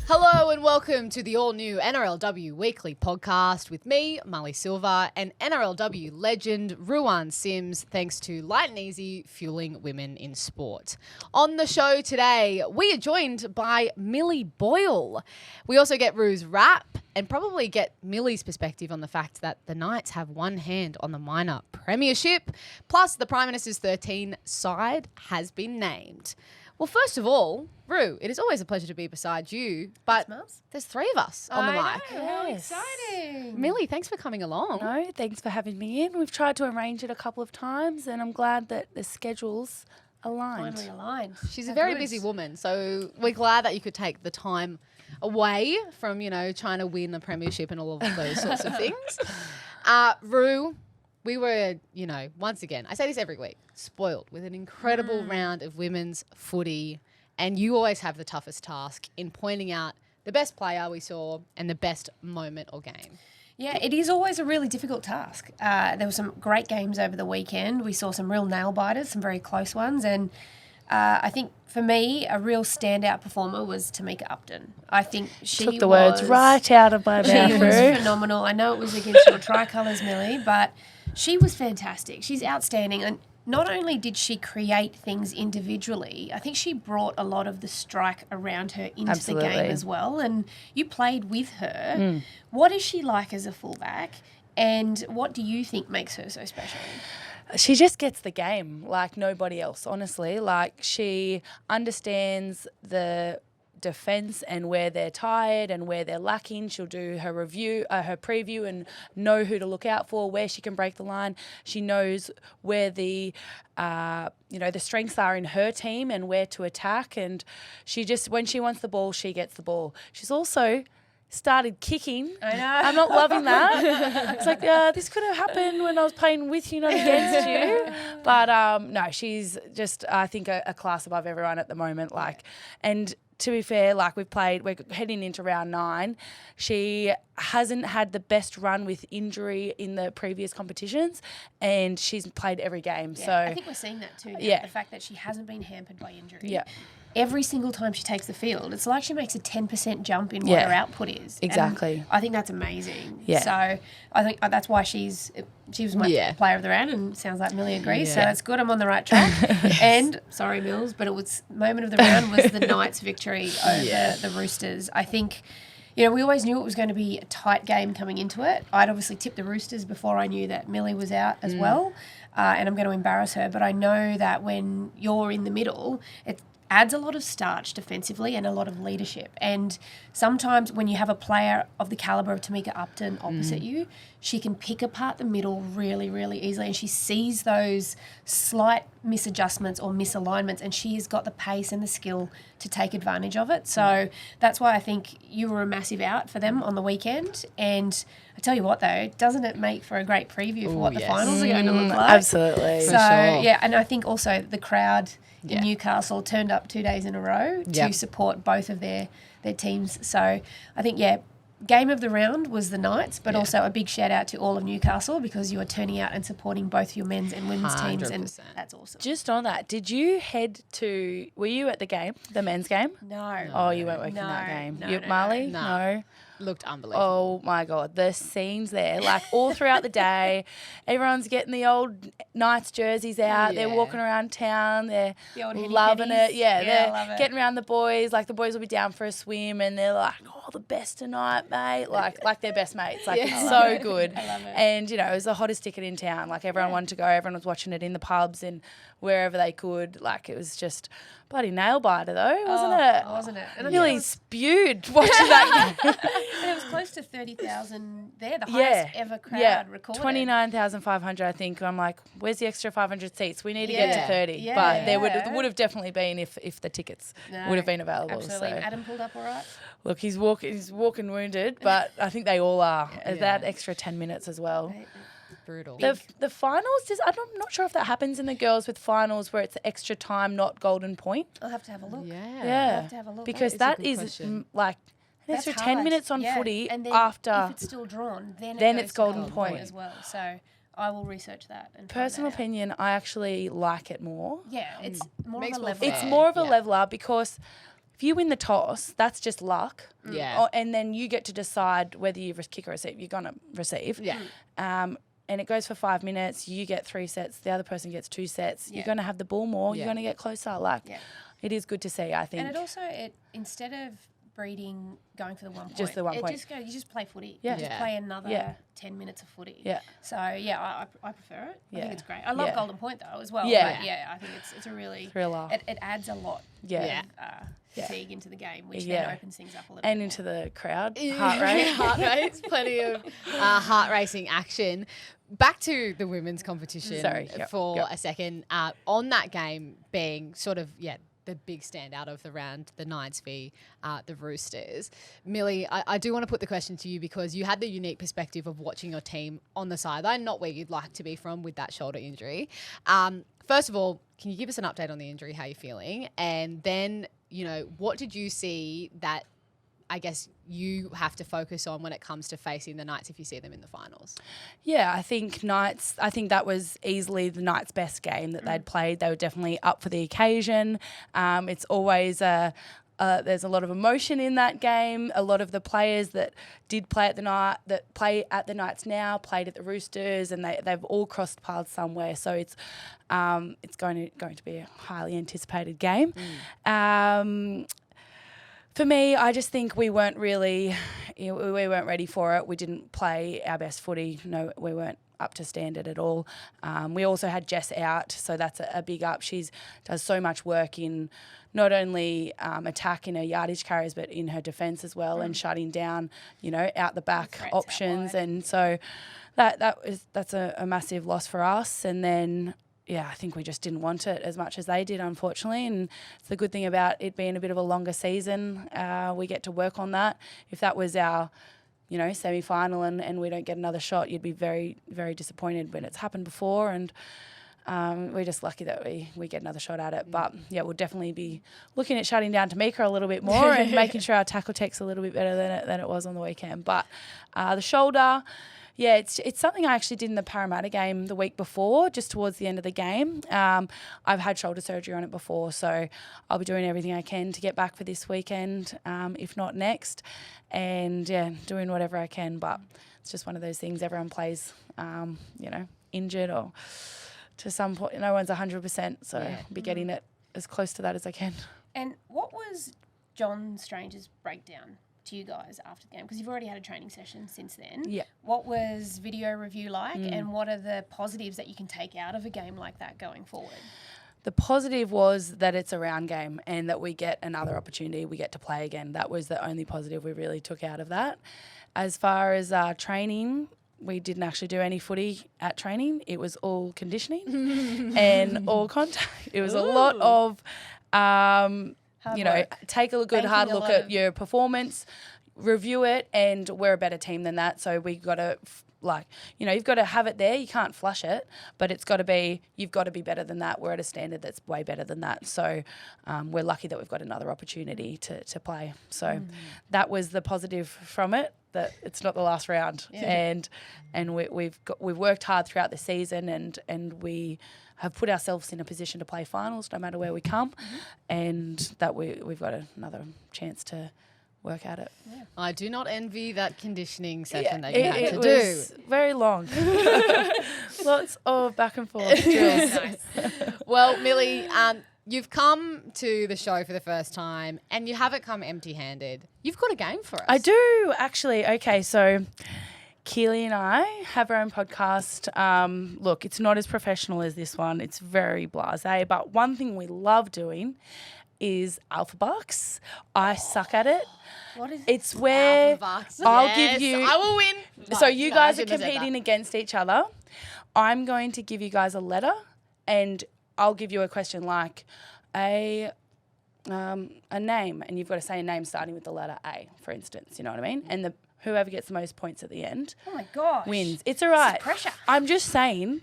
Hello and welcome to the all-new NRLW Weekly podcast with me, Marlee Silva, and NRLW legend Ruan Sims, thanks to Light and Easy fueling women in sport. On the show today, we are joined by Millie Boyle. We also get Ru's rap and probably get Millie's perspective on the fact that the Knights have one hand on the minor premiership, plus the Prime Minister's 13 side has been named. Well, first of all, Ru, it is always a pleasure to be beside you, but there's three of us on the mic. How exciting. Millie, thanks for coming along. No, thanks for having me in. We've tried to arrange it a couple of times and I'm glad that the schedules aligned. Finally aligned. She's a very busy woman, so we're glad that you could take the time away from, trying to win a premiership and all of those sorts of things. Ru, we were, once again, I say this every week, spoiled with an incredible round of women's footy, and you always have the toughest task in pointing out the best player we saw and the best moment or game. Yeah, it is always a really difficult task. There were some great games over the weekend. We saw some real nail-biters, some very close ones, and I think for me, a real standout performer was Tamika Upton. I think she took the words right out of my mouth. She was phenomenal. I know it was against your tricolours, Millie, but she was fantastic. She's outstanding. And not only did she create things individually, I think she brought a lot of the strike around her into the game as well. And you played with her. What is she like as a fullback? And what do you think makes her so special? She just gets the game like nobody else, honestly. Like, she understands the defence and where they're tired and where they're lacking. She'll do her review, her preview, and know who to look out for, where she can break the line. She knows where the the strengths are in her team and where to attack. And she just, when she wants the ball, she gets the ball. She's also started kicking. I know. I'm not loving that. It's like, this could have happened when I was playing with you, not against you. But no, she's just, I think, a class above everyone at the moment. And to be fair, we're heading into round 9. She hasn't had the best run with injury in the previous competitions, and she's played every game. Yeah, so I think we're seeing that too. Yeah. The fact that she hasn't been hampered by injury. Yeah. Every single time she takes the field, it's like she makes a 10% jump in what her output is. Exactly. And I think that's amazing. Yeah. So I think that's why she was my player of the round, and sounds like Millie agrees. So that's good. I'm on the right track. Yes. And sorry, Mills, but it was moment of the round was the Knights' victory over the Roosters. I think, we always knew it was going to be a tight game coming into it. I'd obviously tipped the Roosters before I knew that Millie was out as well, and I'm going to embarrass her. But I know that when you're in the middle, it adds a lot of starch defensively and a lot of leadership. And sometimes when you have a player of the calibre of Tamika Upton opposite you, she can pick apart the middle really, really easily. And she sees those slight misadjustments or misalignments, and she has got the pace and the skill to take advantage of it. So that's why I think you were a massive out for them on the weekend. And I tell you what, though, doesn't it make for a great preview for what the finals are going to look like? Absolutely. So, and I think also the crowd in Newcastle turned up 2 days in a row to support both of their teams. So I think, game of the round was the Knights, but also a big shout out to all of Newcastle, because you are turning out and supporting both your men's and women's 100%. Teams, and that's awesome. Just on that, were you at the game, the men's game? No. Oh, you weren't working that game. No, Marlee? No. Looked unbelievable. Oh my God, the scenes there, all throughout the day, everyone's getting the old Knights jerseys out. They're walking around town. They're loving it. Yeah, they're getting around the boys. The boys will be down for a swim, and they're like, "Oh, the best tonight, mate!" Like they're best mates. It's so good. I love it. And it was the hottest ticket in town. Everyone wanted to go. Everyone was watching it in the pubs and wherever they could. It was just bloody nail biter though, wasn't it? And really spewed watching that game. And it was close to 30,000 there, the highest ever crowd recorded. 29,500, I think. I'm like, where's the extra 500 seats? We need to get to 30. But there would have definitely been if the tickets would have been available. Absolutely. So. Adam pulled up all right? Look, he's walking wounded, but I think they all are. That extra 10 minutes as well. Brutal. The finals, I'm not sure if that happens in the girls with finals where it's extra time, not golden point. I'll have to have a look. Yeah. I'll have to have a look. Because that is an extra 10 minutes on footy and then after. If it's still drawn, then it's golden point as well. So I will research that. And personal opinion, I actually like it more. Yeah, it's more Makes of a more leveler. It's more of a leveler because if you win the toss, that's just luck. Yeah. And then you get to decide whether you kick or receive. You're going to receive. Yeah. And it goes for 5 minutes. You get 3 sets. The other person gets 2 sets. You're going to have the ball more. You're going to get closer. It is good to see, I think. And it also, instead of breeding, going for the 1 point. Just the 1 point. You just play footy. Yeah. You just play another 10 minutes of footy. Yeah. So, I prefer it. I think it's great. I love Golden Point, though, as well. Yeah. But, I think it's a really... Thriller. It adds a lot of fatigue into the game, which then opens things up a little bit. And into the crowd. Heart rate. Heart rates. Plenty of heart racing action. Back to the women's competition for a second. On that game being sort of, the big standout of the round, the Knights v the Roosters. Millie, I do want to put the question to you because you had the unique perspective of watching your team on the sideline, not where you'd like to be from with that shoulder injury. First of all, can you give us an update on the injury, how you're feeling? And then, what did you see that I guess you have to focus on when it comes to facing the Knights if you see them in the finals? Yeah, I think that was easily the Knights' best game that they'd played. They were definitely up for the occasion. It's always there's a lot of emotion in that game. A lot of the players that did play at the Knights now played at the Roosters, and they've all crossed paths somewhere. So it's going to be a highly anticipated game. For me, I just think we weren't really, we weren't ready for it. We didn't play our best footy. No, we weren't up to standard at all. We also had Jess out, so that's a big up. She does so much work in not only attack in her yardage carries, but in her defence as well, and shutting down, out the back options. And so that's a massive loss for us. And then, I think we just didn't want it as much as they did, unfortunately. And it's the good thing about it being a bit of a longer season. We get to work on that. If that was our, semi-final and we don't get another shot, you'd be very, very disappointed when it's happened before. And we're just lucky that we get another shot at it. But, we'll definitely be looking at shutting down Tamika a little bit more and making sure our tackle tech's a little bit better than it was on the weekend. But the shoulder... Yeah, it's something I actually did in the Parramatta game the week before, just towards the end of the game. I've had shoulder surgery on it before, so I'll be doing everything I can to get back for this weekend, if not next, and doing whatever I can. But it's just one of those things. Everyone plays, injured or to some point. No one's 100%, so I'll be getting it as close to that as I can. And what was John Strange's breakdown to you guys after the game? Because you've already had a training session since then. Yeah. What was video review like, and what are the positives that you can take out of a game like that going forward? The positive was that it's a round game and that we get another opportunity. We get to play again. That was the only positive we really took out of that. As far as training, we didn't actually do any footy at training. It was all conditioning and all contact. It was a lot of... take a good hard look at your performance, review it, and we're a better team than that. So we got to, you've got to have it there. You can't flush it, but you've got to be better than that. We're at a standard that's way better than that. So we're lucky that we've got another opportunity to play. So that was the positive from it, that it's not the last round. Yeah. And we've worked hard throughout the season, and we have put ourselves in a position to play finals no matter where we come, and that we've got another chance to work at it. Yeah. I do not envy that conditioning session that you had to do. It was very long. Lots of back and forth drills. Nice. Well, Millie, you've come to the show for the first time and you haven't come empty-handed. You've got a game for us. I do, actually. Okay, so... Keely and I have our own podcast. Look, it's not as professional as this one. It's very blasé. But one thing we love doing is Alphabucks. I suck at it. What is It's where Alphabucks? I'll give you... I will win. So you guys are competing against each other. I'm going to give you guys a letter, and I'll give you a question like a name, and you've got to say a name starting with the letter A, for instance. You know what I mean? And whoever gets the most points at the end Oh my gosh. wins. It's all right. pressure. I'm just saying,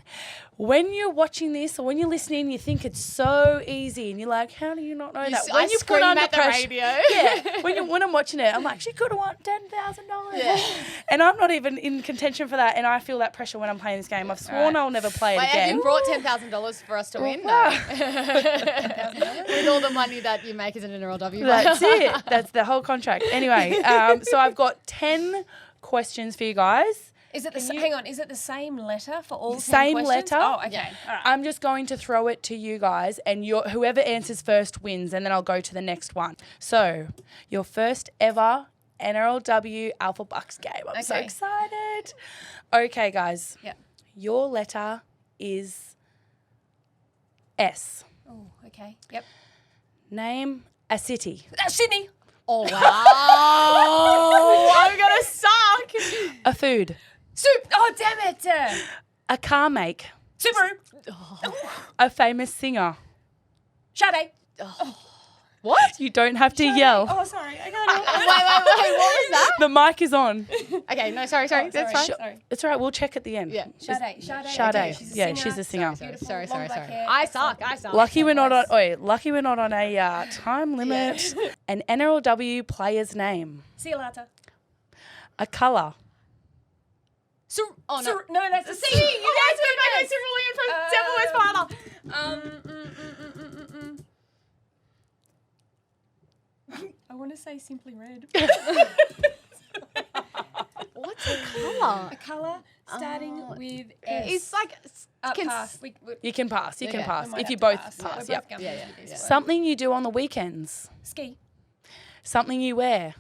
when you're watching this or when you're listening, you think it's so easy and you're like, how do you not know that? When I scream at the radio. Yeah. When I'm watching it, I'm like, she could have won $10,000. Yeah. And I'm not even in contention for that. And I feel that pressure when I'm playing this game. I've sworn I'll never play it Wait, again. have you brought $10,000 for us to win? No. With all the money that you make as an NRLW player. That's it. That's the whole contract. Anyway, so I've got 10 questions for you guys. Is it hang on, is it the same letter for all 10 Same questions? letter. Oh, okay. Yeah. All right. I'm just going to throw it to you guys, and whoever answers first wins, and then I'll go to the next one. So, your first ever NRLW Alphabucks game. I'm so Okay. excited. Okay, guys. Yep. Your letter is S. Oh, okay. Yep. Name a city. Sydney. Oh, wow. I'm going to suck. A food. Soup. Oh, damn it. A car make. Subaru. A famous singer. Sade. What? You don't have to yell. Oh, sorry. I got Wait, what was that? The mic is on. Okay, no, sorry. That's fine. Sorry. It's all right. We'll check at the end. Yeah. Sade. Sade. Okay, she's a Yeah, singer. she's a singer. Beautiful, Sorry. long black hair. I suck. Lucky we're not on. Lucky we're not on a time limit. An NRLW player's name. See you later. A colour. Oh, no. No, that's a C. You guys made my name Cerulean from Devil Wears Prada. I want to say Simply Red. What's a colour? A colour starting with S. It's like... pass. You can pass. You can Okay. pass. We might If have you to both pass. pass. We're Yep. both going with this one. Something you do on the weekends. Ski. Something you wear.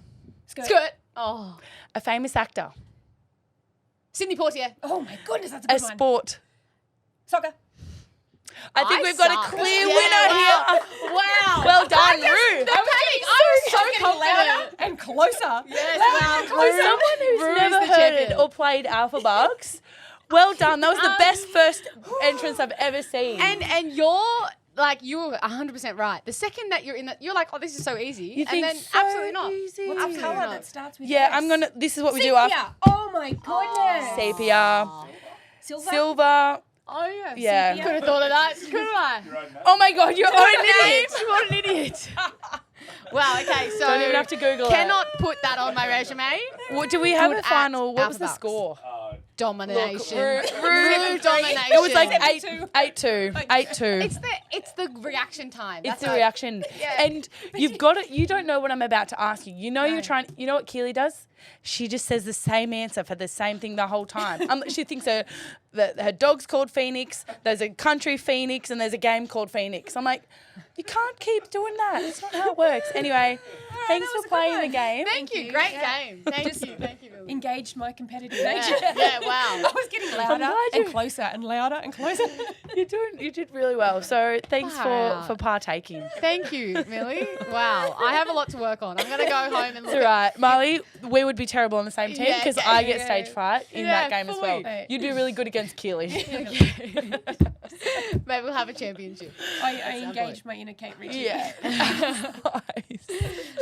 Skirt. Oh. A famous actor. Sydney Portier. Oh my goodness, that's a A good one. sport. Soccer. I think we've got a suck. clear Yeah, winner here. Wow. Well done, Rue. I'm so confident. and closer. Yes, For someone who's Rue's never the heard champion. it or played Alphabucks, well done. That was the best first entrance I've ever seen. And you're like, you're 100% right. The second that you're in that, you're like, oh, this is so easy. You think and then so absolutely not. easy. What's Absolutely a colour not. that starts with yeah, S? this is what we do after. Sepia. Oh my goodness. Sepia. Silva. Silva. Oh, yeah. Yeah. Could have thought of that, couldn't I? Oh my God, you're an idiot. What an idiot. Wow, okay, so Don't even have to Google it. cannot put that on my resume. What do we have Good a final? at What was the Alphabucks. score? Domination. Rude domination. It was like 8-2. 8-2. It's the reaction time. It's That's the right. reaction. Yeah. And you've got it. You don't know what I'm about to ask you. You know you're trying. You know what Keely does? She just says the same answer for the same thing the whole time. She thinks her dog's called Phoenix, there's a country Phoenix, and there's a game called Phoenix. I'm like, you can't keep doing that. That's not how it works. Anyway, thanks for playing the game. Thank you. Great game. Thank you. Thank you, Millie. Engaged my competitive nature. Yeah, wow. I was getting louder glad and you- closer and louder and closer. You did really well. So thanks Wow. for partaking. Thank you, Millie. Wow. I have a lot to work on. I'm going to go home and It's look all right. Marlee, we would be terrible on the same team Yeah, because yeah, I get yeah. stage fright in Yeah, that game as well. fully. You'd be really good against Keely. Maybe we'll have a championship. I engaged my inner Kate Ritchie. Yeah.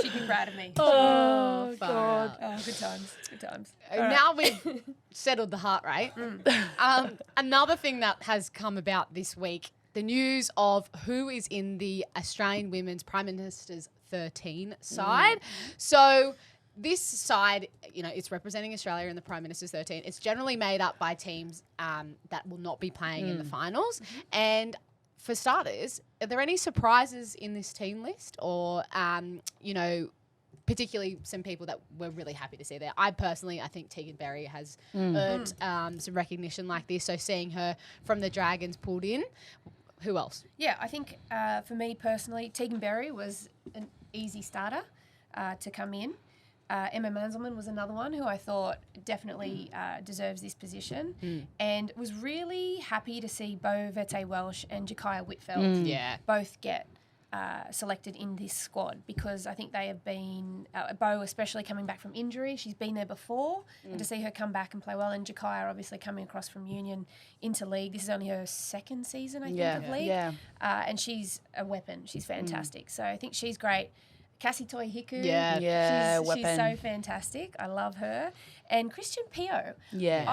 She'd be proud of me. Oh, far God. Oh, good times. Good times. Now we've settled the heart rate. Another thing that has come about this week, the news of who is in the Australian Women's Prime Minister's 13 side. So this side, it's representing Australia in the Prime Minister's 13. It's generally made up by teams that will not be playing in the finals. And for starters, are there any surprises in this team list or, particularly some people that we're really happy to see there? I think Tegan Berry has earned some recognition like this. So seeing her from the Dragons pulled in, who else? Yeah, I think for me personally, Tegan Berry was an easy starter to come in. Emma Manzelmann was another one who I thought definitely deserves this position and was really happy to see Bo Vete-Welsh and Jakaya Whitfeld both get selected in this squad because I think they have been, Bo especially coming back from injury, she's been there before, and to see her come back and play well, and Jakaya obviously coming across from Union into League. This is only her second season, I think, of League. And she's a weapon. She's fantastic. So I think she's great. Cassie Toy-Hiku. Yeah, she's weapon. so fantastic. I love her. And Christian Pio. Yeah.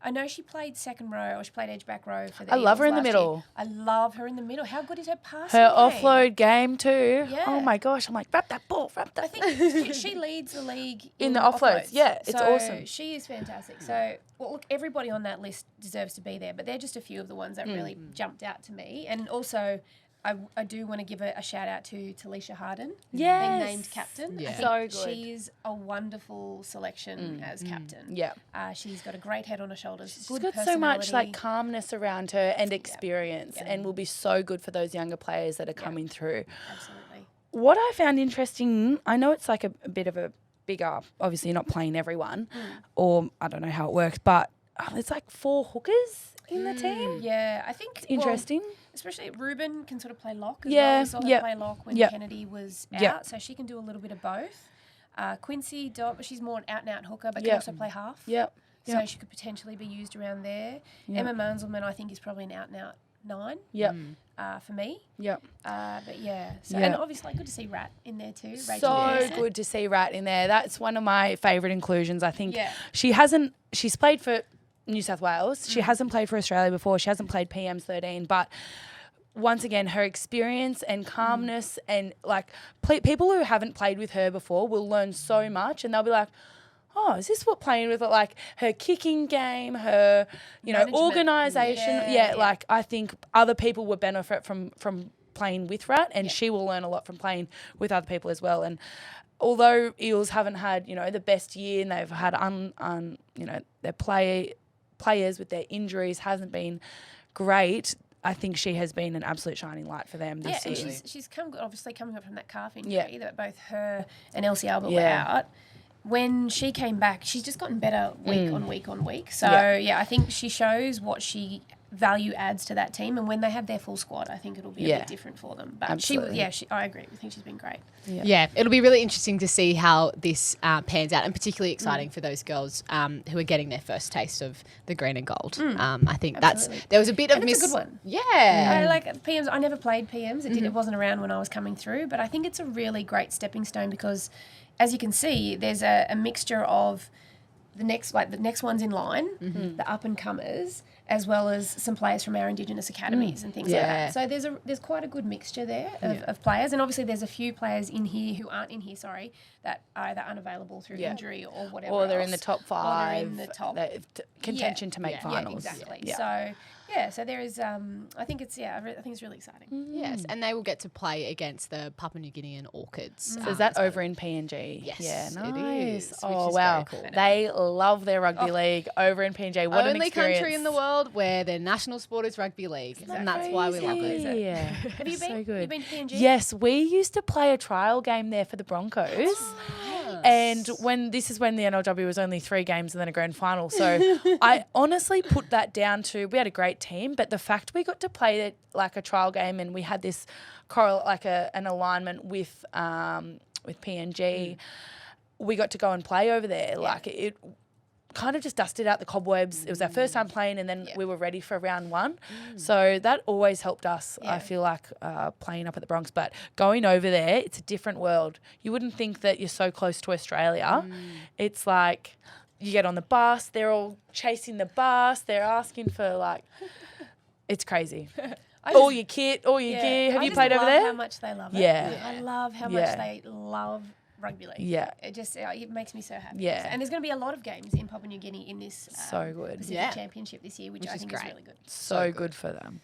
I know she played second row or she played edge back row for the I love her in the Eagles last middle. year. I love her in the middle. How good is her passing Her game? offload game too. Yeah. Oh my gosh. I'm like, wrap that ball, wrap that. I think she leads the league In the offloads. Yeah, it's awesome. She is fantastic. So, well, look, everybody on that list deserves to be there, but they're just a few of the ones that really jumped out to me. And also, I do want to give a shout out to Talisha Harden, being named captain. Yeah. I So think good. she's a wonderful selection as captain. Yeah. She's got a great head on her shoulders. She's Good got so much personality. calmness around her and experience, and will be so good for those younger players that are coming through. Absolutely. What I found interesting, I know it's like a bit of a bigger, obviously you're not playing everyone, or I don't know how it works, but it's like 4 hookers in the team. Yeah, I think It's interesting. Especially Ruben can sort of play lock as Yeah, well. We saw her yep, play lock when yep. Kennedy was out, Yep. so she can do a little bit of both. Quincy, she's more an out-and-out hooker, but can Yep. also play half. Yep. So Yep. she could potentially be used around there. Yep. Emma Manzelman, I think, is probably an out-and-out 9 Yep. for me. Yep. But yeah, so Yeah. and obviously good to see Rat in there too. Rachel So Anderson. good to see Rat in there. That's one of my favourite inclusions. I think Yeah. she's played for New South Wales. She hasn't played for Australia before. She hasn't played PMs 13, but once again, her experience and calmness and people who haven't played with her before will learn so much, and they'll be like, oh, is this what playing with it? Like her kicking game, her, Management. organisation. Yeah. I think other people will benefit from playing with Rat, and she will learn a lot from playing with other people as well. And although Eels haven't had, the best year, and they've had their players with their injuries hasn't been great, I think she has been an absolute shining light for them this and year. she's obviously coming up from that calf injury Yeah. that both her and Elsie Albert were Yeah. out. When she came back, she's just gotten better week on week on week. So, Yeah. I think she shows what she value adds to that team. And when they have their full squad, I think it'll be a bit different for them. But Absolutely. I agree. I think she's been great. Yeah, it'll be really interesting to see how this pans out, and particularly exciting for those girls who are getting their first taste of the green and gold. I think there was a bit of And it's a good one. Yeah. I like PMs. I never played PMs. It wasn't around when I was coming through, but I think it's a really great stepping stone because, as you can see, there's a mixture of the next ones in line, the up and comers, as well as some players from our Indigenous academies and things like that. So there's quite a good mixture there of players, and obviously there's a few players in here who aren't in here, that are either unavailable through injury or whatever. Or they're else. in the top Or 5. they're in the top Contention to make finals. Yeah, exactly. Yeah. So there is. I think it's really exciting. Yes, and they will get to play against the Papua New Guinean Orchids. So is that over in PNG? Yes, Yeah, it nice. is, which Oh, is wow. very cool. They love their rugby league over in PNG. What an Only experience. country in the world where their national sport is rugby league, and that's why we love it. Crazy. Yeah. Have you been? So good. You've been to PNG? Yes, we used to play a trial game there for the Broncos. And when the NRLW was only 3 games and then a grand final. So I honestly put that down to, we had a great team, but the fact we got to play it like a trial game, and we had this an alignment with PNG, we got to go and play over there. Like it kind of just dusted out the cobwebs. It was our first time playing, and then we were ready for round 1. So that always helped us, I feel like, playing up at the Bronx. But going over there, it's a different world. You wouldn't think that you're so close to Australia. It's like you get on the bus, they're all chasing the bus, they're asking for it's crazy. All your kit, all your gear. Have you played over there? How much they love it. Yeah. I love how much they love rugby league. Yeah. It makes me so happy. Yeah. And there's going to be a lot of games in Papua New Guinea in this So good. Pacific Championship this year, which I think is really good. So good for them.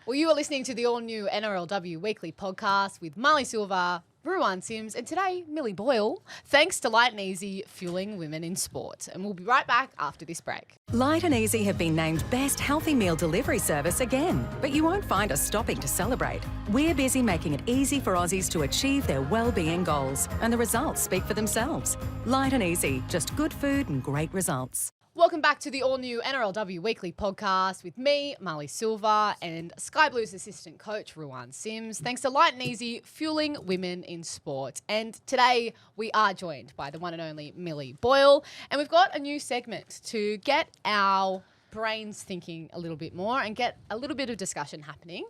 Well, you are listening to the all-new NRLW Weekly podcast with Marlee Silva, Ruan Sims, and today, Millie Boyle. Thanks to Light and Easy, fueling women in sport. And we'll be right back after this break. Light and Easy have been named Best Healthy Meal Delivery Service again, but you won't find us stopping to celebrate. We're busy making it easy for Aussies to achieve their well-being goals, and the results speak for themselves. Light and Easy, just good food and great results. Welcome back to the all-new NRLW Weekly podcast with me, Marlee Silva, and Sky Blues assistant coach, Ruan Sims. Thanks to Light and Easy, fueling women in sport. And today we are joined by the one and only Millie Boyle. And we've got a new segment to get our brains thinking a little bit more and get a little bit of discussion happening.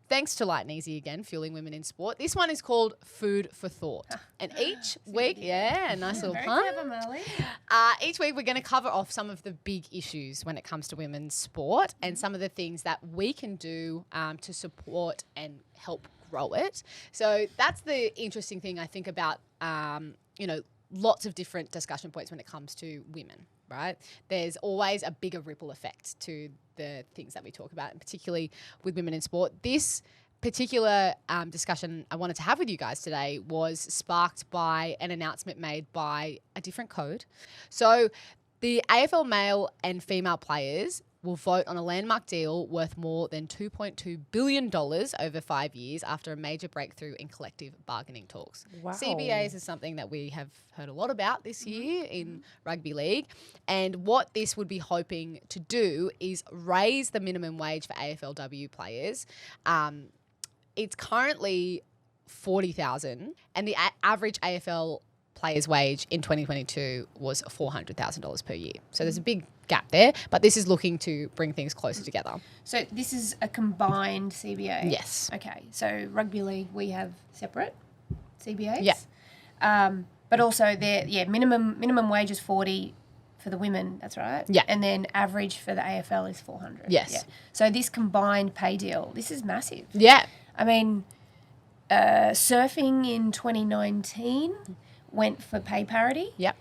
Thanks to Light and Easy again, fueling women in sport. This one is called Food for Thought. And each week, nice little Very pun. clever, Marlee. Each week we're going to cover off some of the big issues when it comes to women's sport and some of the things that we can do to support and help grow it. So that's the interesting thing I think about, lots of different discussion points when it comes to women, right? There's always a bigger ripple effect to the things that we talk about, and particularly with women in sport. This particular discussion I wanted to have with you guys today was sparked by an announcement made by a different code. So the AFL male and female players will vote on a landmark deal worth more than $2.2 billion over 5 years after a major breakthrough in collective bargaining talks. Wow. CBAs is something that we have heard a lot about this year in rugby league. And what this would be hoping to do is raise the minimum wage for AFLW players. It's currently $40,000 and the average AFL player's wage in 2022 was $400,000 per year. So there's a big gap there, but this is looking to bring things closer together. So this is a combined CBA? Yes. Okay. So rugby league, we have separate CBAs? Yeah. But also minimum wage is 40 for the women, that's right? Yeah. And then average for the AFL is 400. Yes. Yeah. So this combined pay deal, this is massive. Yeah. I mean, surfing in 2019 went for pay parity. Yep.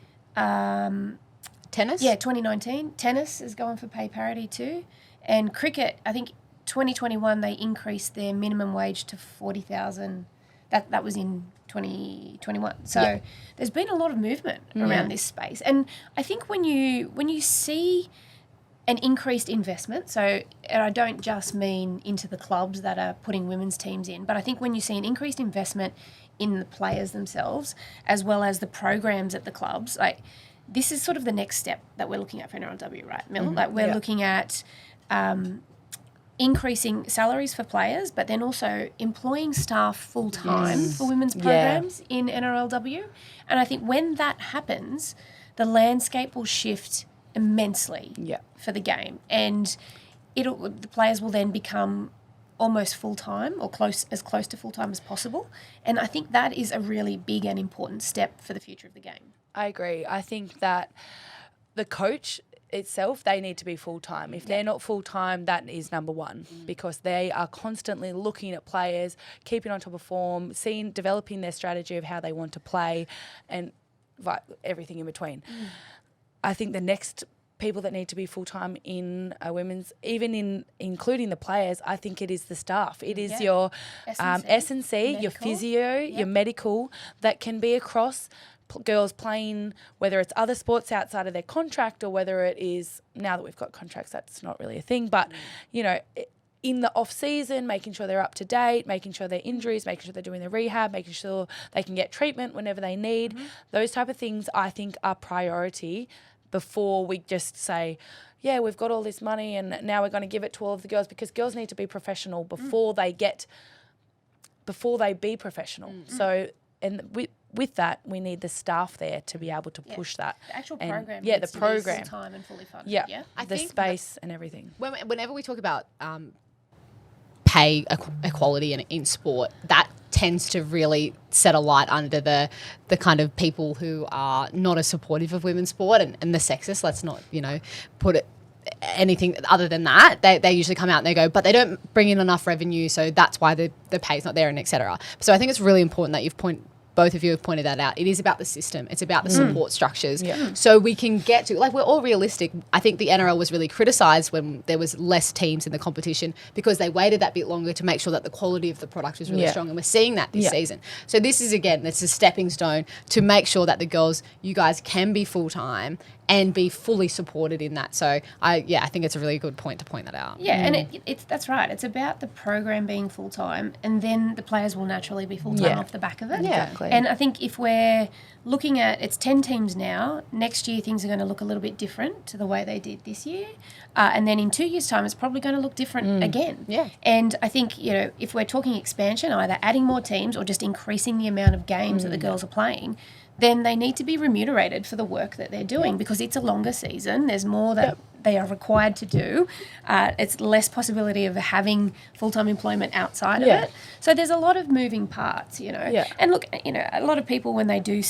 Tennis? Yeah, 2019. Tennis is going for pay parity too. And cricket, I think 2021 they increased their minimum wage to 40,000. That was in 2021. So there's been a lot of movement around this space. And I think when you see an increased investment, and I don't just mean into the clubs that are putting women's teams in, but I think when you see an increased investment in the players themselves, as well as the programs at the clubs, like this is sort of the next step that we're looking at for NRLW, right, Mill? Mm-hmm. Like we're looking at increasing salaries for players, but then also employing staff full-time for women's programs in NRLW. And I think when that happens, the landscape will shift immensely for the game. And the players will then become almost full-time or as close to full-time as possible. And I think that is a really big and important step for the future of the game. I agree. I think that the coach itself, they need to be full-time. If they're not full-time, that is number one because they are constantly looking at players, keeping on top of form, developing their strategy of how they want to play and everything in between. I think the next people that need to be full-time in women's, including the players, I think it is the staff. It is your S&C, your physio, your medical, that can be across girls playing, whether it's other sports outside of their contract or whether it is, now that we've got contracts, that's not really a thing, but, in the off-season, making sure they're up to date, making sure their injuries, making sure they're doing their rehab, making sure they can get treatment whenever they need. Those type of things I think are priority before we just say, we've got all this money and now we're going to give it to all of the girls, because girls need to be professional before they be professional. So, and with that, we need the staff there to be able to push that. The actual program. The program. Time and fully funded. Yeah. The space and everything. Whenever we talk about pay equality in sport, that tends to really set a light under the kind of people who are not as supportive of women's sport and the sexist. Let's not, put it anything other than that. They usually come out and they go, but they don't bring in enough revenue, so that's why the pay's not there, and et cetera. So I think it's really important that both of you have pointed that out. It is about the system. It's about the support structures. Yeah. So we can get to, we're all realistic. I think the NRL was really criticised when there was less teams in the competition because they waited that bit longer to make sure that the quality of the product was really strong. And we're seeing that this season. So this is, again, that's a stepping stone to make sure that the girls, you guys can be full-time and be fully supported in that. So I think it's a really good point to point that out. Yeah, and that's right. It's about the program being full-time, and then the players will naturally be full-time off the back of it. Yeah. Exactly. And I think if we're looking at, it's 10 teams now, next year things are going to look a little bit different to the way they did this year. And then in 2 years' time, it's probably going to look different again. Yeah. And I think, if we're talking expansion, either adding more teams or just increasing the amount of games that the girls are playing, then they need to be remunerated for the work that they're doing because it's a longer season. There's more that they are required to do. It's less possibility of having full-time employment outside of it. So there's a lot of moving parts, you know. Yeah. And look, you know, a lot of people when they do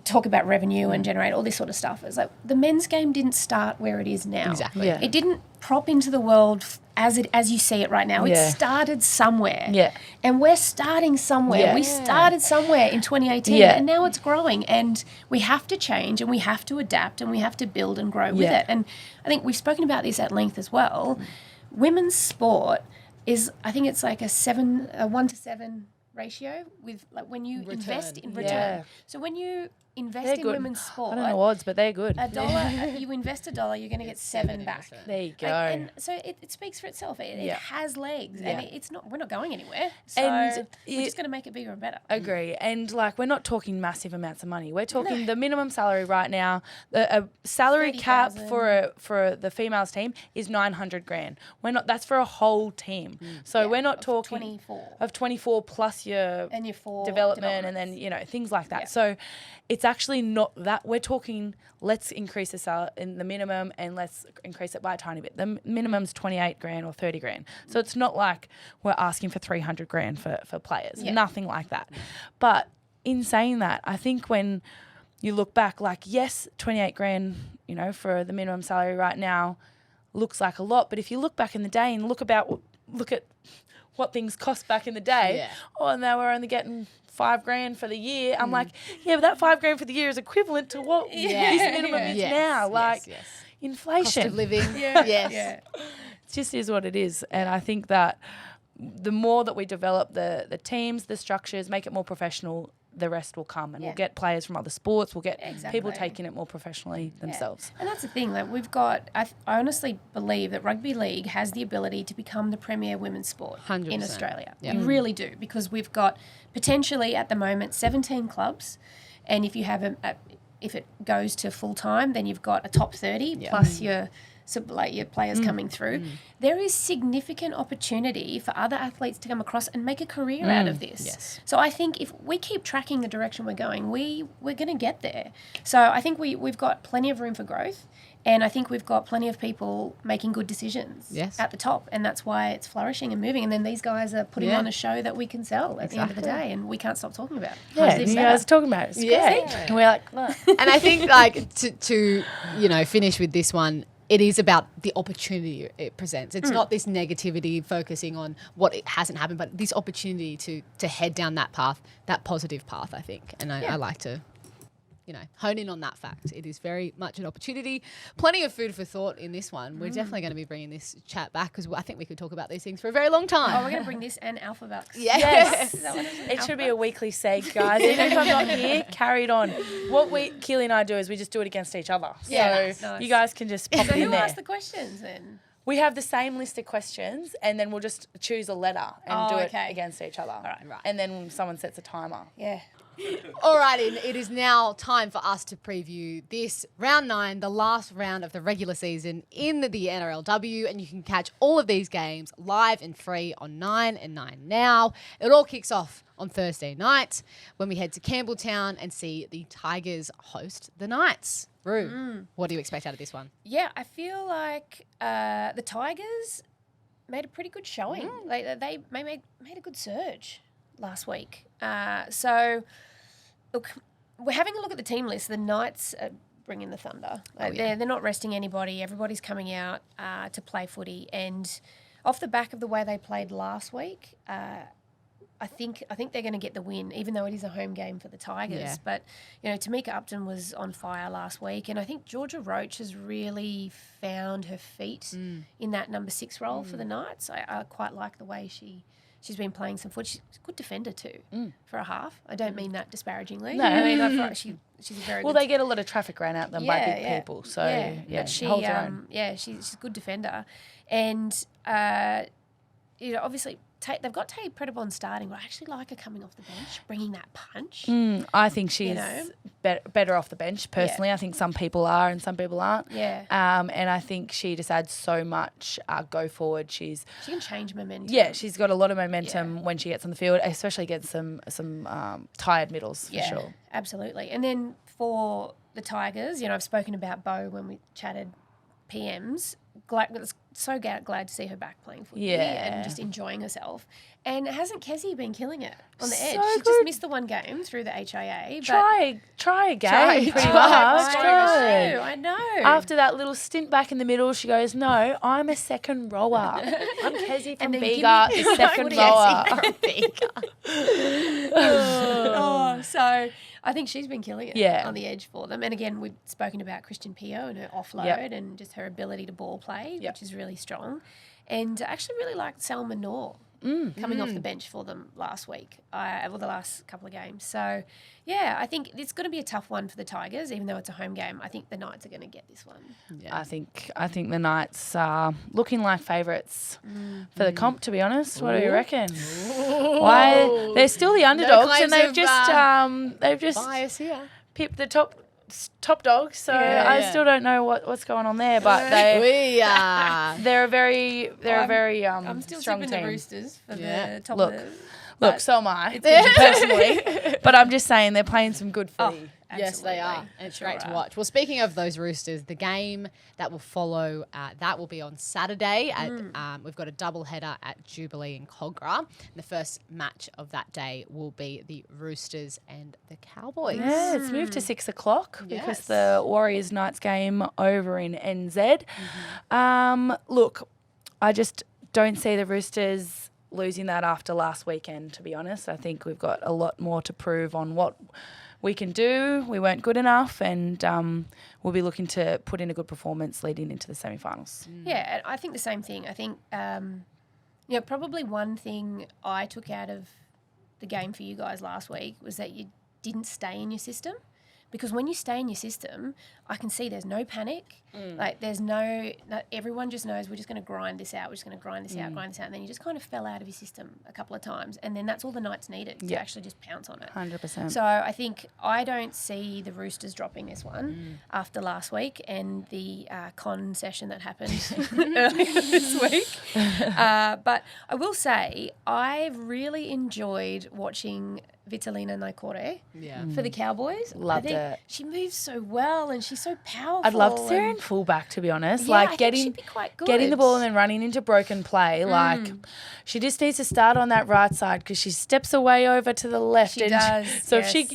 talk about revenue and generate all this sort of stuff, it's like the men's game didn't start where it is now. Exactly. Yeah. It didn't prop into the world as you see it right now. It started somewhere. Yeah. And we're starting somewhere. Yeah. We started somewhere in 2018 and now it's growing, and we have to change and we have to adapt and we have to build and grow with it. And I think we've spoken about this at length as well. Women's sport is, I think it's like a 1 to 7 ratio with like when you invest in return. Yeah. So when you invest in women's I sport, don't know odds, but they're good. $1, you invest $1, you're going to get 7 back. There you go. And so it speaks for itself. It has legs, and it's not. We're not going anywhere. So And we're just going to make it bigger and better. Agree. And like, we're not talking massive amounts of money. We're talking the minimum salary right now. A salary cap 30,000. for the females team is $900,000. We're not. That's for a whole team. So we're not talking 24 of 24 plus your and your 4 development and then things like that. So it's actually not that. We're talking, let's increase the minimum and let's increase it by a tiny bit. The minimum's $28,000 or $30,000. So it's not like we're asking for $300,000 for players. Nothing like that. But in saying that, I think when you look back, like, yes, $28,000, for the minimum salary right now looks like a lot. But if you look back in the day and look at what things cost back in the day, and now we're only getting $5,000 for the year. I'm like, but that $5,000 for the year is equivalent to what this minimum is now. Like inflation, cost of living. Yes. It just is what it is. And I think that the more that we develop the teams, the structures, make it more professional, the rest will come, and we'll get players from other sports. We'll get people taking it more professionally themselves. And that's the thing that we've got. I honestly believe that rugby league has the ability to become the premier women's sport 100%. in Australia. Yeah. We really do, because we've got potentially at the moment 17 clubs, and if you have if it goes to full time, then you've got a top 30 plus your players coming through. There is significant opportunity for other athletes to come across and make a career out of this. Yes. So I think if we keep tracking the direction we're going, we're going to get there. So I think we've got plenty of room for growth, and I think we've got plenty of people making good decisions at the top, and that's why it's flourishing and moving. And then these guys are putting on a show that we can sell at the end of the day, and we can't stop talking about it. Yeah, you guys are talking about it. It's great. And we're like, look. And I think to finish with this one, it is about the opportunity it presents. It's not this negativity focusing on what it hasn't happened, but this opportunity to head down that path, that positive path, I think. And I like to, hone in on that fact. It is very much an opportunity. Plenty of food for thought in this one. We're definitely going to be bringing this chat back, because I think we could talk about these things for a very long time. Oh, we're going to bring this and Alphabucks. Yes. Is that what it is? It should be a weekly seg, guys. Even if I'm not here, carry it on. What Keely and I do is we just do it against each other. Yeah, so nice. you guys can just pop So it in who there. asked the questions then? We have the same list of questions, and then we'll just choose a letter and do it against each other. Right. And then someone sets a timer. Yeah. All right, it is now time for us to preview this round 9, the last round of the regular season in the NRLW, and you can catch all of these games live and free on 9 and 9 Now. It all kicks off on Thursday night when we head to Campbelltown and see the Tigers host the Knights. Rue, what do you expect out of this one? Yeah, I feel like the Tigers made a pretty good showing. They made a good surge last week. So, look, we're having a look at the team list. The Knights are bringing the thunder. They're not resting anybody. Everybody's coming out to play footy. And off the back of the way they played last week, I think they're going to get the win, even though it is a home game for the Tigers. Yeah. But, Tamika Upton was on fire last week, and I think Georgia Roach has really found her feet in that number 6 role for the Knights. I quite like the way she's been playing some foot. She's a good defender too for a half. I don't mean that disparagingly. No. I mean, she's a very Well, good they get a lot of traffic ran out them by big people. So, but she holds her own. She's a good defender. And, obviously they've got Tay Predabon starting, but I actually like her coming off the bench, bringing that punch. I think she's better off the bench, personally. I think some people are and some people aren't. Yeah. And I think she just adds so much go forward. She can change momentum. Yeah, she's got a lot of momentum when she gets on the field, especially against some tired middles, for sure. Absolutely. And then for the Tigers, I've spoken about Bo when we chatted PMs. So glad to see her back playing footy and just enjoying herself. And hasn't Kezzy been killing it on the edge? She just missed the one game through the HIA. But try again, pretty much. Good. I know. After that little stint back in the middle, she goes, no, I'm a second rower. I'm Kezzy from Bega, the second rower. So I think she's been killing it on the edge for them. And again, we've spoken about Christian Pio and her offload and just her ability to ball play, which is really strong. And I actually really liked Salma Noor coming off the bench for them last week, the last couple of games. So, yeah, I think it's going to be a tough one for the Tigers, even though it's a home game. I think the Knights are going to get this one. Yeah. I think the Knights are looking like favourites for the comp, to be honest. What do you reckon? Why they're still the underdogs, and they've just bias here. Pipped the top dogs. So I still don't know what's going on there, but they're a very I'm still strong tipping team. the Roosters for the top of the. Look, so am I personally, but I'm just saying they're playing some good footy. Yes, they are. And it's great to watch. Well, speaking of those Roosters, the game that will follow, that will be on Saturday. We've got a double header at Jubilee in Cogra. And the first match of that day will be the Roosters and the Cowboys. Yeah, it's moved to 6 o'clock because the Warriors Knights game over in NZ. Look, I just don't see the Roosters losing that after last weekend, to be honest. I think we've got a lot more to prove on what we can do. We weren't good enough, and we'll be looking to put in a good performance leading into the semi-finals. Yeah, I think the same thing. I think, probably one thing I took out of the game for you guys last week was that you didn't stay in your system. Because when you stay in your system, I can see there's no panic. Like there's everyone just knows we're just going to grind this out. We're just going to grind this out. And then you just kind of fell out of your system a couple of times. And then that's all the Knights needed to actually just pounce on it. 100%. So I think I don't see the Roosters dropping this one after last week and the con session that happened earlier this week. But I will say I've really enjoyed watching Vitalina Naikore for the Cowboys. Loved it. She moves so well and she's so powerful. I'd love to see her in fullback, to be honest. Yeah, I think she'd be quite good. Getting the ball and then running into broken play. Like, she just needs to start on that right side because she steps away over to the left. She does. So if she,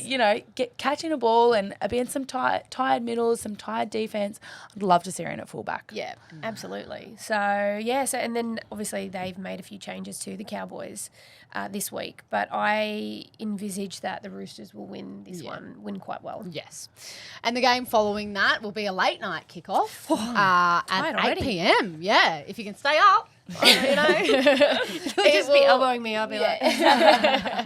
catching a ball and being some tired middles, some tired defense, I'd love to see her in at fullback. Yeah, absolutely. So and then obviously they've made a few changes to the Cowboys this week, but I envisage that the Roosters will win this one, win quite well. Yes. And the game following that will be a late night kickoff at 8 p.m. Yeah, if you can stay up. You'll just be elbowing me. I'll be like,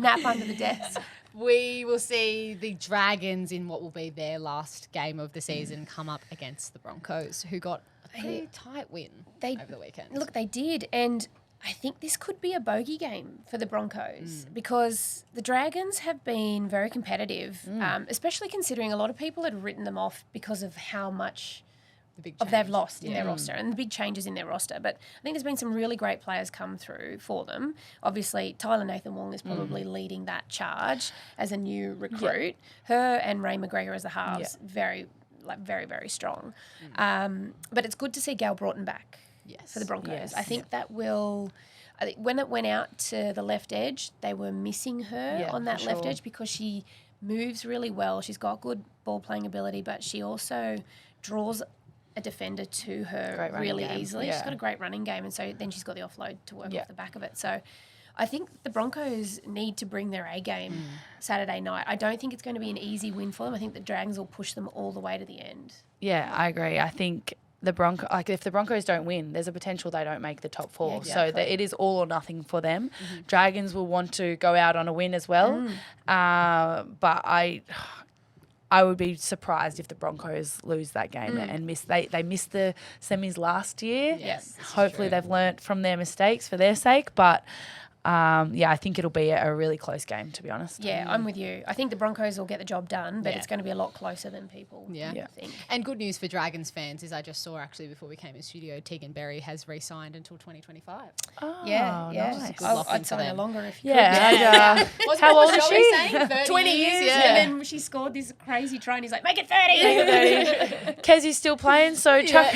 nap under the desk. We will see the Dragons in what will be their last game of the season come up against the Broncos, who got a pretty tight win over the weekend. Look, they did, and I think this could be a bogey game for the Broncos because the Dragons have been very competitive, especially considering a lot of people had written them off because of how much they've lost in their roster and the big changes in their roster. But I think there's been some really great players come through for them. Obviously, Tyler Nathan Wong is probably leading that charge as a new recruit. Her and Ray McGregor as the halves, very, very strong. But it's good to see Gail Broughton back. For the Broncos. I think that will... I think when it went out to the left edge, they were missing her on that left edge because she moves really well. She's got good ball-playing ability, but she also draws a defender to her really easily. She's got a great running game, and so then she's got the offload to work off the back of it. So I think the Broncos need to bring their A game Saturday night. I don't think it's going to be an easy win for them. I think the Dragons will push them all the way to the end. Yeah, I agree. I think... if the Broncos don't win, there's a potential they don't make the top four. Yeah, exactly. So it is all or nothing for them. Dragons will want to go out on a win as well. But I would be surprised if the Broncos lose that game and miss. They missed the semis last year. Yes. Hopefully they've learnt from their mistakes for their sake. But I think it'll be a really close game, to be honest. Yeah, I'm with you. I think the Broncos will get the job done, but it's going to be a lot closer than people think. And good news for Dragons fans is I just saw actually before we came in studio, Tegan Berry has re-signed until 2025. Oh, yeah. Nice. I'd sign her longer if you could. How old is she? 20 years. Yeah. And then she scored this crazy try and he's like, make it 30. Kezi's still playing, so chuck.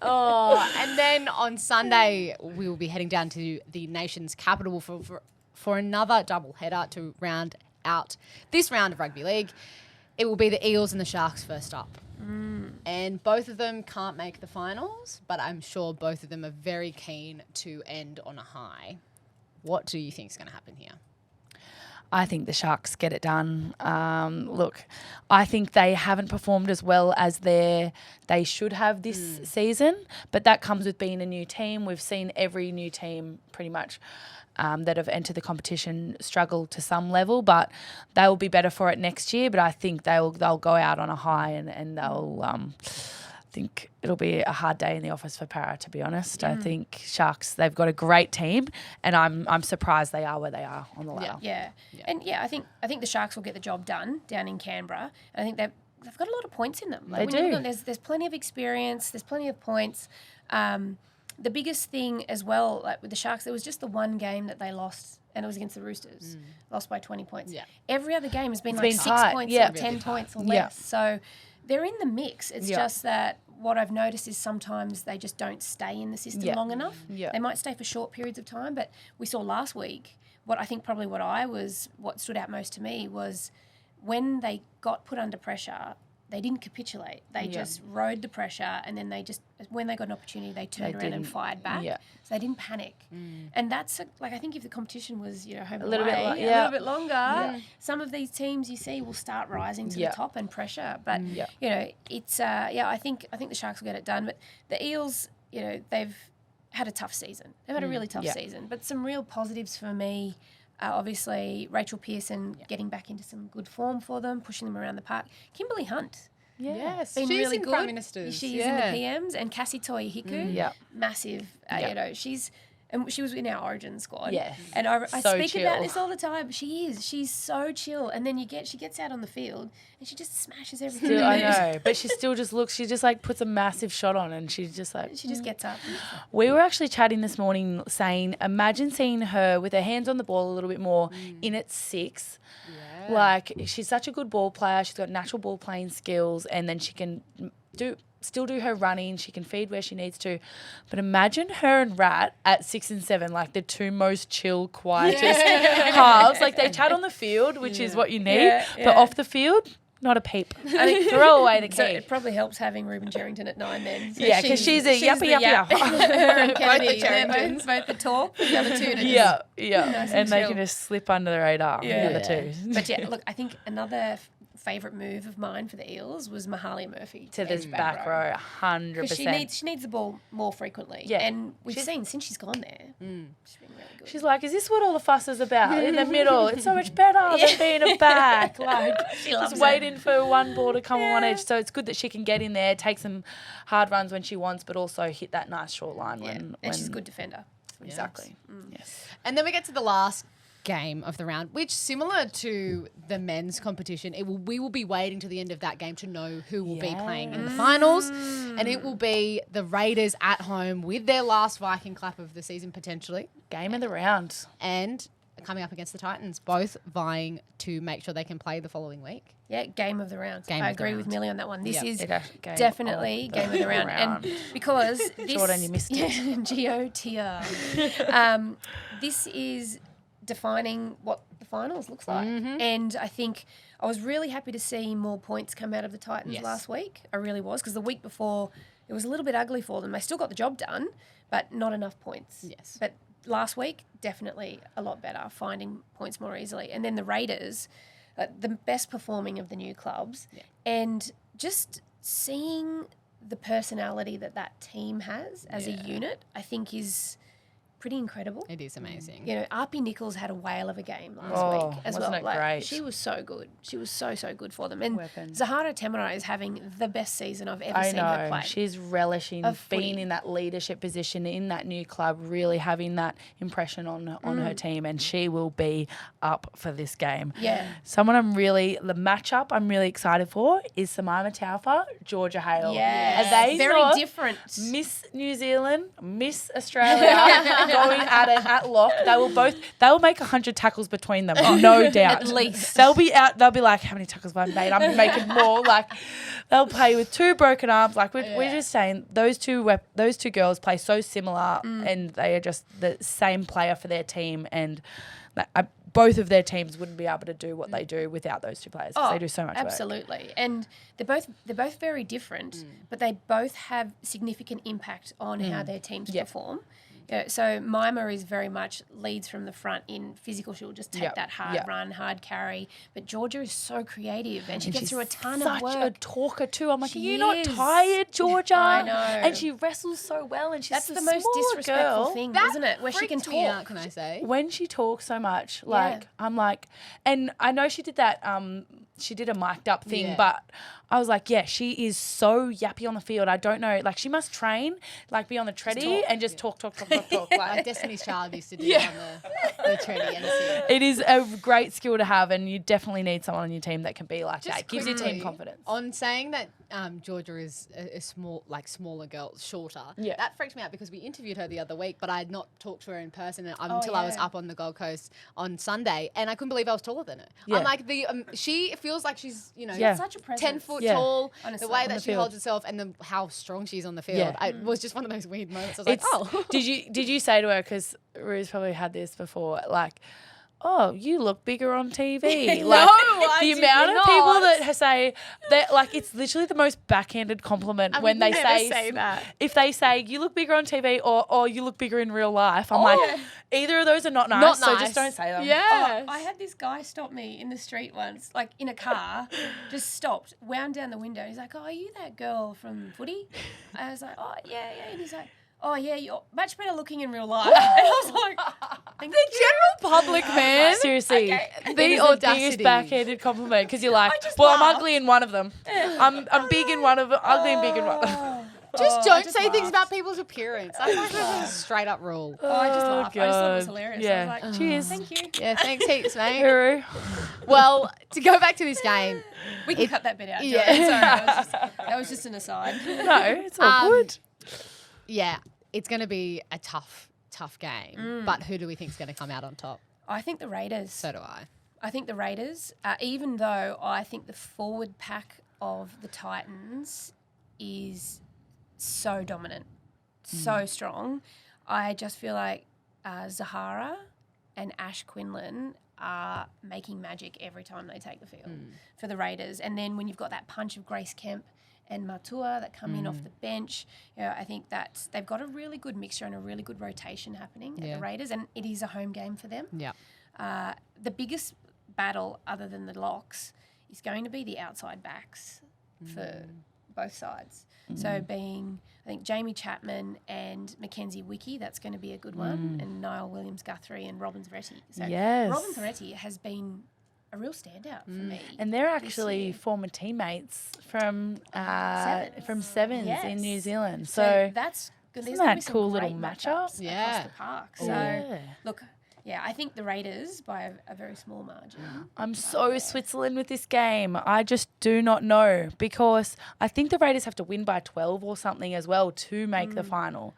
And then on Sunday, we will be heading down to the nation's capital for another double header to round out this round of rugby league. It will be the Eels and the Sharks first up. And both of them can't make the finals, but I'm sure both of them are very keen to end on a high. What do you think is going to happen here? I think the Sharks get it done. Look, I think they haven't performed as well as they should have this season, but that comes with being a new team. We've seen every new team pretty much that have entered the competition struggle to some level, but they will be better for it next year. But I think they'll go out on a high and they'll I think it'll be a hard day in the office for Para, to be honest. I think Sharks, they've got a great team, and I'm surprised they are where they are on the ladder. Yeah. And I think the Sharks will get the job done down in Canberra. And I think they've got a lot of points in them. They do. There's plenty of experience. There's plenty of points. The biggest thing as well, like with the Sharks, there was just the one game that they lost, and it was against the Roosters, lost by 20 points. Yeah. Every other game has been 6 points or 10 points or less. So they're in the mix. It's just that what I've noticed is sometimes they just don't stay in the system long enough. Yeah. They might stay for short periods of time, but we saw last week, what stood out most to me was when they got put under pressure, they didn't capitulate. They just rode the pressure, and then when they got an opportunity, they turned around and fired back. Yeah. So they didn't panic. And that's I think if the competition was home a little bit longer, some of these teams you see will start rising to the top and pressure. But it's I think the Sharks will get it done. But the Eels, they've had a tough season. They've had a really tough season. But some real positives for me. Obviously, Rachel Pearson getting back into some good form for them, pushing them around the park. Kimberly Hunt. Yes, been she's really in good. Prime Ministers. She's in the PMs. And Cassie Toi Hiku, massive. She was in our Origin squad. Yes. And I speak about this all the time. She's so chill. And then she gets out on the field and she just smashes everything. I know, but she still just looks, she just puts a massive shot on and she's just she just gets up. We were actually chatting this morning saying, imagine seeing her with her hands on the ball a little bit more in at 6. Yeah. She's such a good ball player. She's got natural ball playing skills, and then she can still do her running. She can feed where she needs to. But imagine her and Rat at 6 and 7, the two most chill, quietest halves. They chat on the field, which is what you need. But off the field, not a peep. I think throw away the key. So it probably helps having Ruben Jerrington at 9 then. So because she's a yappy. Her and Kennedy, both the talk. The other two. Nice and they can just slip under the radar. The other two. But look, I think another favourite move of mine for the Eels was Marlee Murphy to this back row, 100%. Because she needs the ball more frequently. Yeah. And we've seen since she's gone there, she's been really good. She's like, is this what all the fuss is about? In the middle, it's so much better than being a back. She loves just waiting for one ball to come on one edge. So it's good that she can get in there, take some hard runs when she wants, but also hit that nice short line when she's a good defender. Exactly. Yes. And then we get to the last game of the round, which, similar to the men's competition, we will be waiting to the end of that game to know who will be playing in the finals, and it will be the Raiders at home with their last Viking clap of the season potentially. Game of the round. And coming up against the Titans, both vying to make sure they can play the following week. Yeah, game of the round. I agree with Millie on that one. This is definitely game of the round. And because this... Jordan, you missed it. GOTR. This is defining what the finals looks like. And I think I was really happy to see more points come out of the Titans last week. I really was, because the week before it was a little bit ugly for them. They still got the job done, but not enough points. Yes. But last week, definitely a lot better, finding points more easily. And then the Raiders, the best performing of the new clubs, and just seeing the personality that team has as a unit, I think is pretty incredible. It is amazing. You know, Arpie Nichols had a whale of a game last week as well. Wasn't it great? She was so good. She was so good for them. And Weapon. Zahara Temara is having the best season I've ever seen her play. She's relishing being in that leadership position in that new club, really having that impression on her team, and she will be up for this game. Yeah. The matchup I'm really excited for is Samima Taufa, Georgia Hale. Yeah. Are they very not different. Miss New Zealand, Miss Australia going at it at lock. They will make 100 tackles between them, no doubt. At least. They'll be like, how many tackles have I made? I'm making more. Like, they'll play with 2 broken arms. Like, we're just saying those two girls play so similar, and they are just the same player for their team, and both of their teams wouldn't be able to do what they do without those 2 players, because they do so much work. Absolutely. And they're both very different, but they both have significant impact on how their teams perform. So Mima is very much leads from the front in physical. She'll just take that hard run, hard carry. But Georgia is so creative, and she gets through a ton of work. Such a talker too. I'm like, She are you not is. tired, Georgia? I know. And she wrestles so well, and she's That's a the most smaller disrespectful girl. thing, isn't it? Where she can Freaked me out, talk. can I say? When she talks so much, like I'm like, and I know she did that. She did a mic'd up thing, but I was like, she is so yappy on the field. I don't know, like she must train, like be on the treadie and just talk. Like Destiny's Child used to do on the treadie and the It is a great skill to have, and you definitely need someone on your team that can be like Just that. Gives your team quickly, confidence. On saying that Georgia is a smaller girl, shorter. Yeah. That freaked me out because we interviewed her the other week, but I had not talked to her in person until I was up on the Gold Coast on Sunday, and I couldn't believe I was taller than her. Yeah. I'm like, she feels like she's, Such a presence. 10 foot Yeah. tall, Honestly. the way On that the she field. holds herself and how strong she is on the field. Yeah. It was just one of those weird moments. I was like, oh. Did you say to her, because Rue's probably had this before, like, oh, you look bigger on TV. No, Like, I the did amount of not. people that say that, like, it's literally the most backhanded compliment when they say that. If they say you look bigger on TV or you look bigger in real life, I'm like, either of those are not nice, so just don't say them. Yeah. I had this guy stop me in the street once, like in a car, just stopped, wound down the window. He's like, oh, are you that girl from footy? I was like, oh, yeah. And he's like, oh, yeah, you're much better looking in real life. And I was like, thank you. General public, man. Seriously, The it is the biggest audacity. backhanded compliment, because you're like, just well, I'm laughed. ugly in one of them. I'm big in one of them, ugly and big in one of them. Just I don't just say things laughed. about people's appearance. I think that's a straight up rule. Oh, I just laughed. I just thought it was God. hilarious. Yeah. I was like, Cheers. thank you. Yeah, thanks heaps, mate. Guru. Well, to go back to this game, We can cut that bit out. Yeah. Yeah. Sorry, that was just an aside. No, it's all good. yeah, it's going to be a tough game. But who do we think is going to come out on top? I think the Raiders. So do I. I think the Raiders, even though I think the forward pack of the Titans is so dominant, so strong, I just feel like Zahara and Ash Quinlan are making magic every time they take the field for the Raiders. And then when you've got that punch of Grace Kemp and Matua that come in off the bench, I think that they've got a really good mixture and a really good rotation happening at the Raiders, and it is a home game for them. Yeah. The biggest battle, other than the locks, is going to be the outside backs for both sides. So being, I think, Jamie Chapman and Mackenzie Wiki, that's going to be a good one, and Niall Williams-Guthrie and Robin Thoretti. So Yes. Robin Thoretti has been a real standout for me. And they're this actually year. former teammates from Sevens Yes. in New Zealand. So So that's good. isn't There's gonna that be some cool little great matchup? matchups Yeah. across the park. So yeah. look, I think the Raiders by a very small margin. I'm so Switzerland with this game. I just do not know, because I think the Raiders have to win by 12 or something as well to make the final.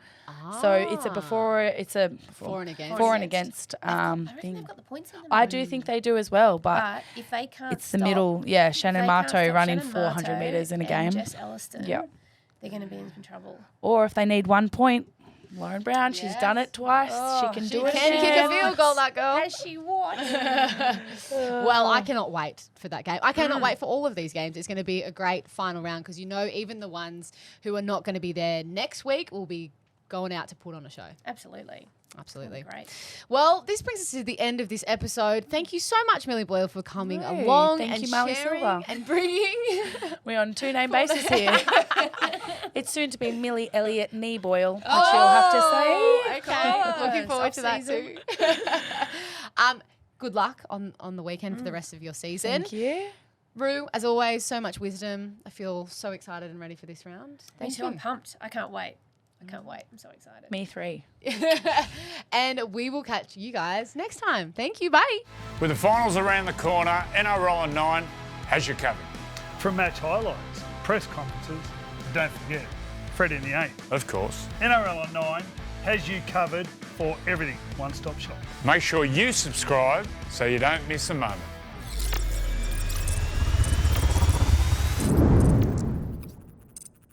So it's a for and against I reckon thing. they've got the points in them. I do think they do as well, but But if they can't, it's the middle. Yeah, Shannon Marteau running Shannon 400 Marteau metres in a and game. Jess Elliston, Yeah. they're going to be in some trouble. Or if they need 1 point, Lauren Brown, she's done it twice. she can do it Can again. kick a field goal, that girl. Has she what? Well, I cannot wait for that game. I cannot wait for all of these games. It's going to be a great final round because, even the ones who are not going to be there next week will be going out to put on a show. Absolutely. Absolutely. Great. Well, this brings us to the end of this episode. Thank you so much, Millie Boyle, for coming along thank and you, Marlee sharing Silva. and bringing. We're on 2-name basis here. It's soon to be Millie Elliott Knee Boyle, which you'll have to say. Okay, looking forward to that Off-season. too. Good luck on the weekend for the rest of your season. Thank you. Rue, as always, so much wisdom. I feel so excited and ready for this round. Me too. I'm pumped. I can't wait. I'm so excited. Me 3. And we will catch you guys next time. Thank you. Bye. With the finals around the corner, NRL 9 has you covered. From match highlights, press conferences, and don't forget, Fred in the 8. Of course. NRL 9 has you covered for everything. One-stop shop. Make sure you subscribe so you don't miss a moment.